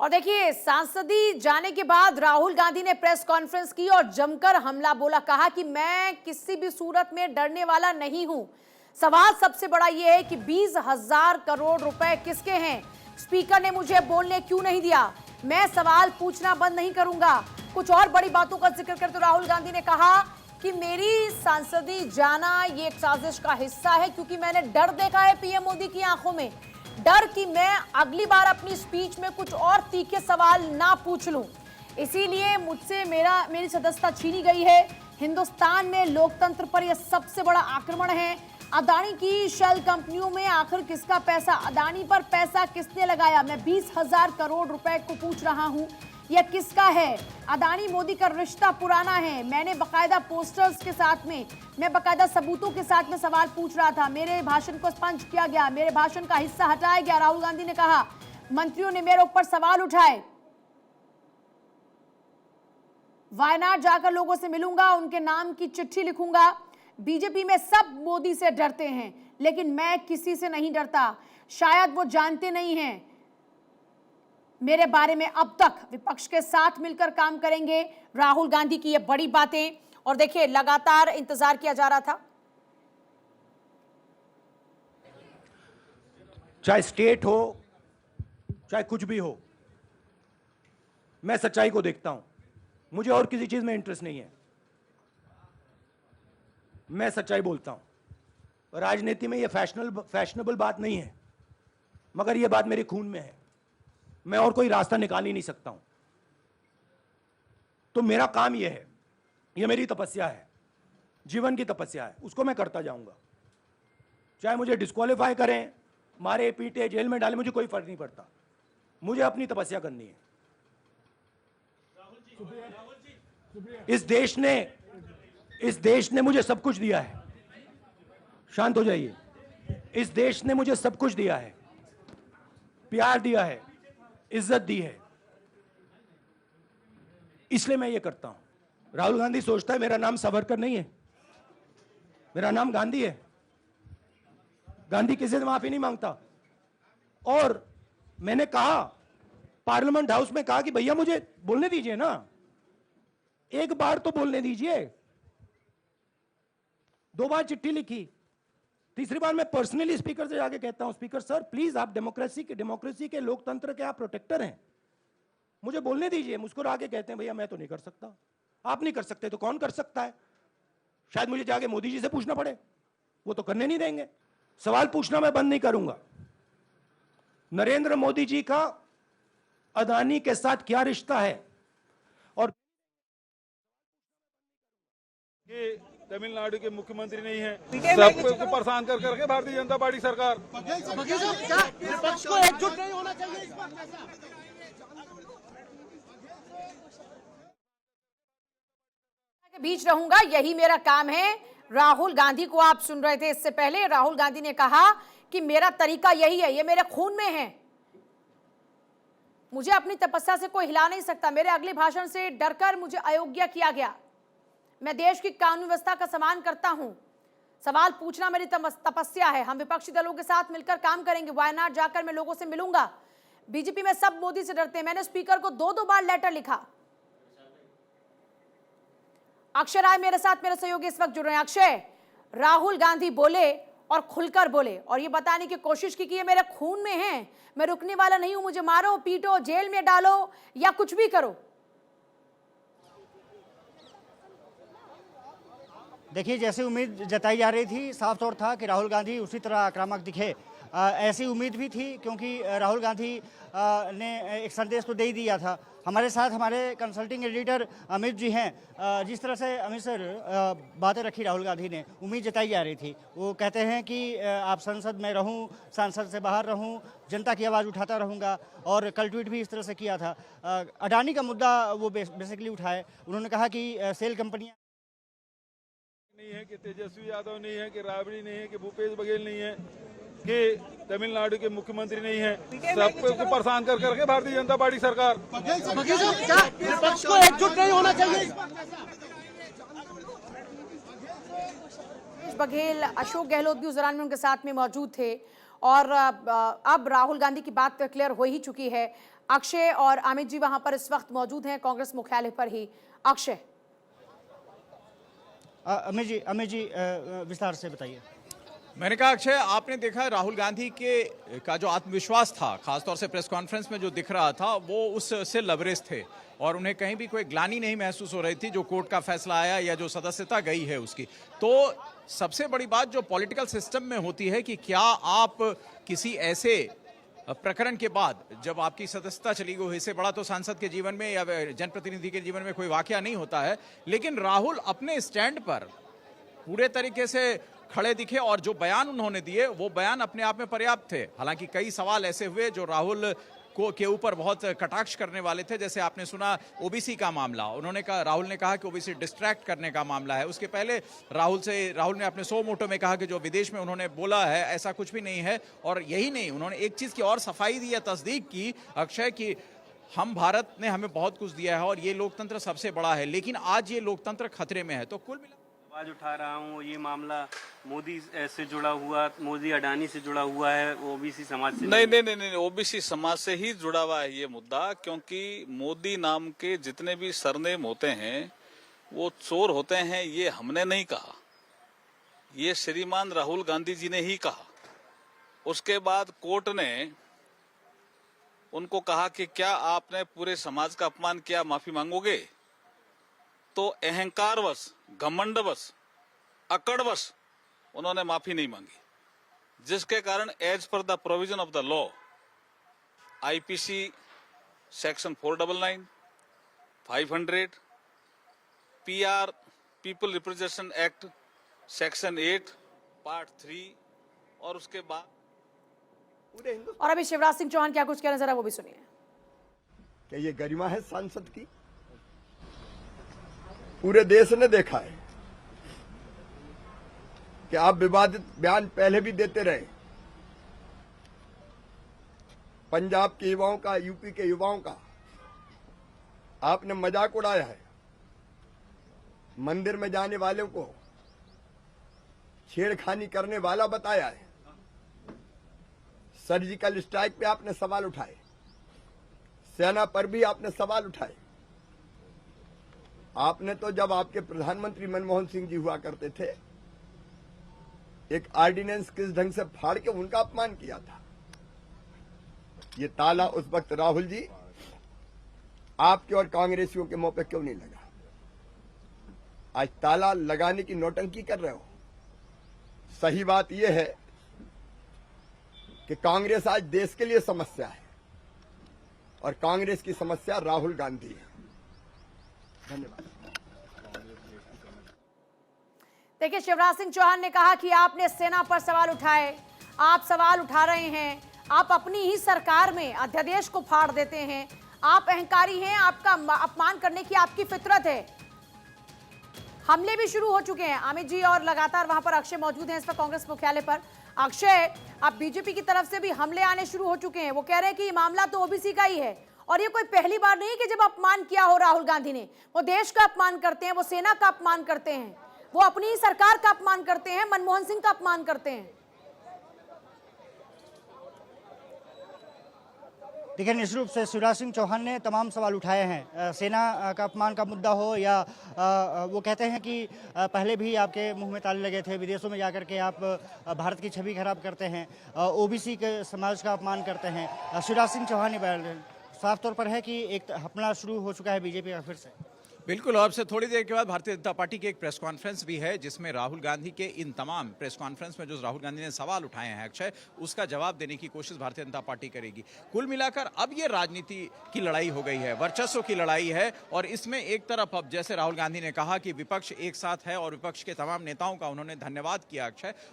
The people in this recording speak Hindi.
और देखिए, सांसदी जाने के बाद राहुल गांधी ने प्रेस कॉन्फ्रेंस की और जमकर हमला बोला। कहा कि मैं किसी भी सूरत में डरने वाला नहीं हूं। सवाल सबसे बड़ा यह है कि 20,000 करोड़ रुपए किसके हैं? स्पीकर ने मुझे बोलने क्यों नहीं दिया? मैं सवाल पूछना बंद नहीं करूंगा। कुछ और बड़ी बातों का जिक्र करते राहुल गांधी ने कहा कि मेरी सांसदी जाना ये एक साजिश का हिस्सा है, क्योंकि मैंने डर देखा है पीएम मोदी की आंखों में। डर कि मैं अगली बार अपनी स्पीच में कुछ और तीखे सवाल ना पूछ लूं, इसीलिए मुझसे मेरी सदस्यता छीनी गई है। हिंदुस्तान में लोकतंत्र पर यह सबसे बड़ा आक्रमण है। अदानी की शेल कंपनियों में आखिर किसका पैसा? अदानी पर पैसा किसने लगाया? मैं 20,000 करोड़ रुपए को पूछ रहा हूं, यह किसका है? अदानी मोदी का रिश्ता पुराना है। मैंने बकायदा पोस्टर्स के साथ में, मैं बकायदा सबूतों के साथ में सवाल पूछ रहा था। मेरे भाषण को स्पंज किया गया, मेरे भाषण का हिस्सा हटाया गया। राहुल गांधी ने कहा मंत्रियों ने मेरे ऊपर सवाल उठाए। वायनाड जाकर लोगों से मिलूंगा, उनके नाम की चिट्ठी लिखूंगा। बीजेपी में सब मोदी से डरते हैं, लेकिन मैं किसी से नहीं डरता। शायद वो जानते नहीं हैं मेरे बारे में। अब तक विपक्ष के साथ मिलकर काम करेंगे। राहुल गांधी की ये बड़ी बातें। और देखिए, लगातार इंतजार किया जा रहा था। चाहे स्टेट हो, चाहे कुछ भी हो, मैं सच्चाई को देखता हूं। मुझे और किसी चीज में इंटरेस्ट नहीं है। मैं सच्चाई बोलता हूं। राजनीति में यह फैशनेबल बात नहीं है, मगर यह बात मेरे खून में है। मैं और कोई रास्ता निकाल ही नहीं सकता हूं। तो मेरा काम यह है, यह मेरी तपस्या है, जीवन की तपस्या है, उसको मैं करता जाऊंगा। चाहे मुझे डिस्क्वालीफाई करें, मारे पीटे, जेल में डाले, मुझे कोई फर्क नहीं पड़ता। मुझे अपनी तपस्या करनी है। इस देश ने मुझे सब कुछ दिया है। शांत हो जाइए। इस देश ने मुझे सब कुछ दिया है, प्यार दिया है, इज्जत दी है, इसलिए मैं ये करता हूं। राहुल गांधी सोचता है मेरा नाम सावरकर नहीं है, मेरा नाम गांधी है। गांधी किसी से माफी नहीं मांगता। और मैंने कहा, पार्लियामेंट हाउस में कहा कि भैया मुझे बोलने दीजिए ना, एक बार तो बोलने दीजिए। 2 बार चिट्ठी लिखी, तीसरी बार मैं पर्सनली स्पीकर से जाके कहता हूं, स्पीकर सर प्लीज, आप डेमोक्रेसी के लोकतंत्र के आप प्रोटेक्टर हैं, मुझे बोलने दीजिए। मुस्कुरा के कहते हैं भैया मैं तो नहीं कर सकता। आप नहीं कर सकते तो कौन कर सकता है? शायद मुझे जाके मोदी जी से पूछना पड़े, वो तो करने नहीं देंगे। सवाल पूछना मैं बंद नहीं करूंगा। नरेंद्र मोदी जी का अदानी के साथ क्या रिश्ता है? और तमिलनाडु के मुख्यमंत्री नहीं है, सबको परेशान कर करके भारतीय जनता पार्टी सरकार। विपक्ष को एकजुट नहीं होना चाहिए इस बात के बीच रहूंगा, यही मेरा काम है। राहुल गांधी को आप सुन रहे थे। इससे पहले राहुल गांधी ने कहा कि मेरा तरीका यही है, ये मेरे खून में है, मुझे अपनी तपस्या से कोई हिला नहीं सकता। मेरे अगले भाषण से डरकर मुझे अयोग्य किया गया। मैं देश की कानून व्यवस्था का सम्मान करता हूं। सवाल पूछना मेरी तपस्या है। हम विपक्षी दलों के साथ मिलकर काम करेंगे। वायनाड जाकर मैं लोगों से मिलूंगा। बीजेपी में सब मोदी से डरते हैं। मैंने स्पीकर को 2 बार लेटर लिखा। अक्षय राय मेरे साथ, मेरे सहयोगी इस वक्त जुड़ रहे हैं। अक्षय, राहुल गांधी बोले और खुलकर बोले और ये बताने की कोशिश की कि ये मेरे खून में है, मैं रुकने वाला नहीं हूं, मुझे मारो पीटो, जेल में डालो या कुछ भी करो। देखिए, जैसी उम्मीद जताई जा रही थी, साफ तौर था कि राहुल गांधी उसी तरह आक्रामक दिखे। ऐसी उम्मीद भी थी, क्योंकि राहुल गांधी ने एक संदेश तो दे ही दिया था। हमारे साथ हमारे कंसल्टिंग एडिटर अमित जी हैं। जिस तरह से अमित सर बातें रखी राहुल गांधी ने, उम्मीद जताई जा रही थी। वो कहते हैं कि आप संसद में रहूं, सांसद से बाहर रहूं, जनता की आवाज़ उठाता रहूंगा। और कल ट्वीट भी इस तरह से किया था। अडानी का मुद्दा वो बेसिकली उठाए। उन्होंने कहा कि सेल कंपनियाँ नहीं है कि तेजस्वी यादव नहीं है कि राबड़ी नहीं है कि भूपेश बघेल नहीं है कि तमिलनाडु के मुख्यमंत्री नहीं है, सबको परेशान कर करके भारतीय जनता पार्टी सरकार। विपक्ष को एकजुट नहीं होना चाहिए इस बात बघेल, अशोक गहलोत भी उस दौरान में उनके साथ में मौजूद थे। और अब राहुल गांधी की बात क्लियर हो ही चुकी है। अक्षय और अमित जी वहां पर इस वक्त मौजूद हैं कांग्रेस मुख्यालय पर ही। अक्षय, अमित जी विस्तार से बताइए। मैंने कहा अक्षय, आपने देखा राहुल गांधी का जो आत्मविश्वास था, खासतौर से प्रेस कॉन्फ्रेंस में जो दिख रहा था, वो उससे लबरेज थे और उन्हें कहीं भी कोई ग्लानि नहीं महसूस हो रही थी जो कोर्ट का फैसला आया या जो सदस्यता गई है उसकी। तो सबसे बड़ी बात जो पॉलिटिकल सिस्टम में होती है कि क्या आप किसी ऐसे प्रकरण के बाद जब आपकी सदस्यता चली गई, इससे बड़ा तो सांसद के जीवन में या जनप्रतिनिधि के जीवन में कोई वाकया नहीं होता है, लेकिन राहुल अपने स्टैंड पर पूरे तरीके से खड़े दिखे और जो बयान उन्होंने दिए वो बयान अपने आप में पर्याप्त थे। हालांकि कई सवाल ऐसे हुए जो राहुल के ऊपर बहुत कटाक्ष करने वाले थे, जैसे आपने सुना ओबीसी का मामला। राहुल ने कहा कि ओबीसी डिस्ट्रैक्ट करने का मामला है। उसके पहले राहुल ने अपने 100 मोटो में कहा कि जो विदेश में उन्होंने बोला है ऐसा कुछ भी नहीं है। और यही नहीं, उन्होंने एक चीज की और सफाई दी या तस्दीक की अक्षय की भारत ने हमें बहुत कुछ दिया है और ये लोकतंत्र सबसे बड़ा है, लेकिन आज ये लोकतंत्र खतरे में है। तो कुल मिला आवाज उठा रहा हूँ, ये मामला मोदी से जुड़ा हुआ, मोदी अडानी से जुड़ा हुआ है, ओबीसी समाज से नहीं, ओबीसी समाज से ही जुड़ा हुआ है ये मुद्दा, क्योंकि मोदी नाम के जितने भी सरनेम होते हैं वो चोर होते हैं, ये हमने नहीं कहा, ये श्रीमान राहुल गांधी जी ने ही कहा। उसके बाद कोर्ट ने उनको कहा कि क्या आपने पूरे समाज का अपमान किया, माफी मांगोगे? तो अहंकारवश, घमंडवश, अकड़वश उन्होंने माफी नहीं मांगी, जिसके कारण as per the provision of the law IPC section 499, 500, PR people representation act section 8 part 3 और उसके बाद और अभी शिवराज सिंह चौहान क्या कुछ कह नजर है वो भी सुनिए। कि ये गरिमा है सांसद की, पूरे देश ने देखा है कि आप विवादित बयान पहले भी देते रहे। पंजाब के युवाओं का, यूपी के युवाओं का आपने मजाक उड़ाया है। मंदिर में जाने वालों को छेड़खानी करने वाला बताया है। सर्जिकल स्ट्राइक पे आपने सवाल उठाए, सेना पर भी आपने सवाल उठाए। आपने तो जब आपके प्रधानमंत्री मनमोहन सिंह जी हुआ करते थे, एक ऑर्डिनेंस किस ढंग से फाड़ के उनका अपमान किया था। ये ताला उस वक्त राहुल जी आपके और कांग्रेसियों के मुंह पे क्यों नहीं लगा? आज ताला लगाने की नौटंकी कर रहे हो। सही बात यह है कि कांग्रेस आज देश के लिए समस्या है और कांग्रेस की समस्या राहुल गांधी है। धन्यवाद। देखिए, शिवराज सिंह चौहान ने कहा कि आपने सेना पर सवाल उठाए, आप सवाल उठा रहे हैं, आप अपनी ही सरकार में अध्यादेश को फाड़ देते हैं, आप अहंकारी हैं, आपका अपमान करने की आपकी फितरत है। हमले भी शुरू हो चुके हैं। अमित जी और लगातार वहां पर अक्षय मौजूद हैं इस पर कांग्रेस मुख्यालय पर। अक्षय, अब बीजेपी की तरफ से भी हमले आने शुरू हो चुके हैं। वो कह रहे हैं कि ये मामला तो ओबीसी का ही है और ये कोई पहली बार नहीं कि जब अपमान किया हो राहुल गांधी ने। वो देश का अपमान करते हैं, वो सेना का अपमान करते हैं, वो अपनी ही सरकार का अपमान करते हैं, मनमोहन सिंह का अपमान करते हैं। देखिए, निश्चित रूप से शिवराज सिंह चौहान ने तमाम सवाल उठाए हैं। सेना का अपमान का मुद्दा हो या वो कहते हैं कि पहले भी आपके मुंह में ताले लगे थे, विदेशों में जाकर के आप भारत की छवि खराब करते हैं, ओबीसी के समाज का अपमान करते हैं। शिवराज सिंह चौहान ने साफ तौर पर है कि एक हमला शुरू हो चुका है बीजेपी का फिर से। बिल्कुल, और अब से थोड़ी देर के बाद भारतीय जनता पार्टी की एक प्रेस कॉन्फ्रेंस भी है जिसमें राहुल गांधी के इन तमाम प्रेस कॉन्फ्रेंस में जो राहुल गांधी ने सवाल उठाए हैं अक्षय, उसका जवाब देने की कोशिश भारतीय जनता पार्टी करेगी। कुल मिलाकर अब ये राजनीति की लड़ाई हो गई है, वर्चस्व की लड़ाई है। और इसमें एक तरफ अब जैसे राहुल गांधी ने कहा कि विपक्ष एक साथ है और विपक्ष के तमाम नेताओं का उन्होंने धन्यवाद किया अक्षय,